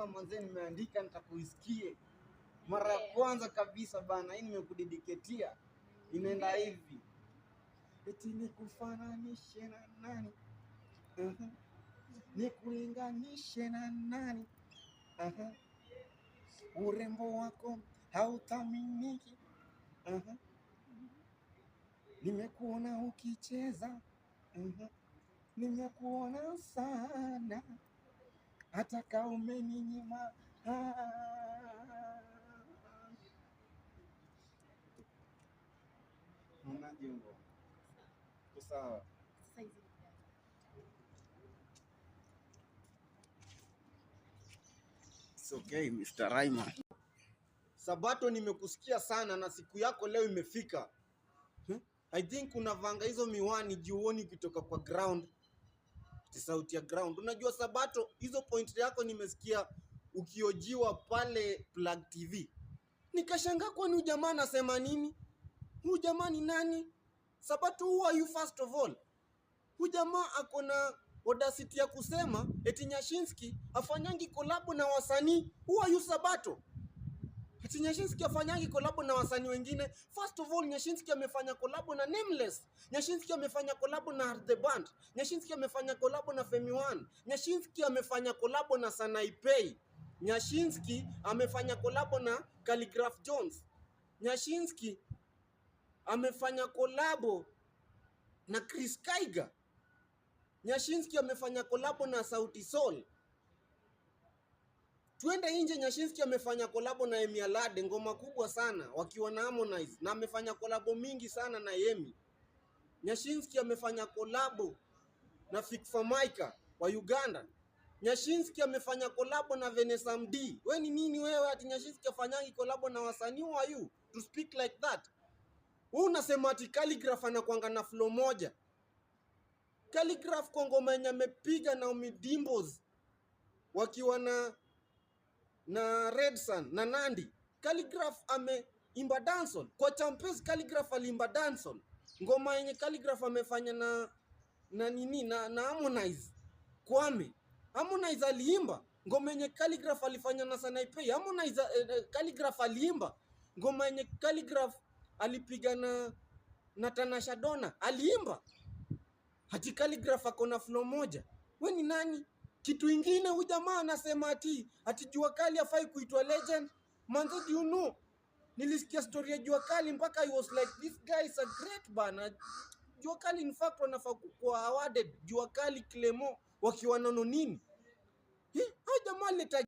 bana manze, nimeandika nitakuisikie mara ya kwanza kabisa bana. Hii nimekudediketia, inaenda hivi: eti nikufananishe na nani, nikulinganishe na nani, urembo wako hautaminiki, nimekuona ukicheza, nimekuona sana, hata kama umeninyima. Mwanajingo sawa. It's okay, Mr. Raima. Sabato, nimekusikia sana na siku yako leo imefika. I think unavanga hizo miwani jioni kutoka kwa ground. Sauti ya ground. Unajua Sabato, hizo point yako nimesikia ukiojiwa pale Plug TV. Nikashangaa kwani huyu jamaa anasema nini? Huyu jamaa ni nani? Sabato, who are you first of all? Huyu jamaa ako na audacity ya kusema eti Nyashinski afanyangi collab na wasanii. Who are you Sabato? Eti Nyashinski afanyangi collab na wasanii wengine. First of all, Nyashinski amefanya collab na Nameless. Nyashinski amefanya collab na The Band. Nyashinski amefanya collab na Femi One. Nyashinski amefanya collab na Sanaipei. Nyashinski amefanya collab na Khaligraph Jones. Nyashinski amefanya collab na Chris Kaiga. Nyashinski amefanya collab na Sauti Sol. Tuende nje, Nyashinski amefanya collab na Emi Alade, ngoma kubwa sana wakiwa na Harmonize, na amefanya collab mingi sana na Emi. Nyashinski amefanya collab na Fikfa Maika wa Uganda. Nyashinski amefanya collab na Vanessa Mdee. Wewe ni nini wewe ati Nyashinski afanyangi collab na wasanii? Who are you to speak like that? Wewe unasema ati Khaligraph anakuanga na flow moja. Khaligraph kwa ngoma yenye amepiga na Omidimbos wakiwa na Red Sun na Nandi, Khaligraph ameimba dancehall. Kwa Champes Khaligraph aliimba dancehall. Ngoma yenye Khaligraph amefanya na nini na Harmonize Kwame. Harmonize aliimba ngoma yenye Khaligraph alifanya na Sanaipei. Harmonize Khaligraph aliimba ngoma yenye Khaligraph alipiga na Tanasha Donna aliimba. Hati Khaligraph ako na flow moja. We ni nani? Kitu ingine huyu jamaa anasema ati Jua Kali hafai kuitwa legend. Manze, do you know? Nilisikia story ya Jua Kali mpaka I was like, this guy is a great bana. Jua Kali in fact wanafaa kuwa awarded Jua Kali Clemo wakiwa nono nini. Hao jamaa leta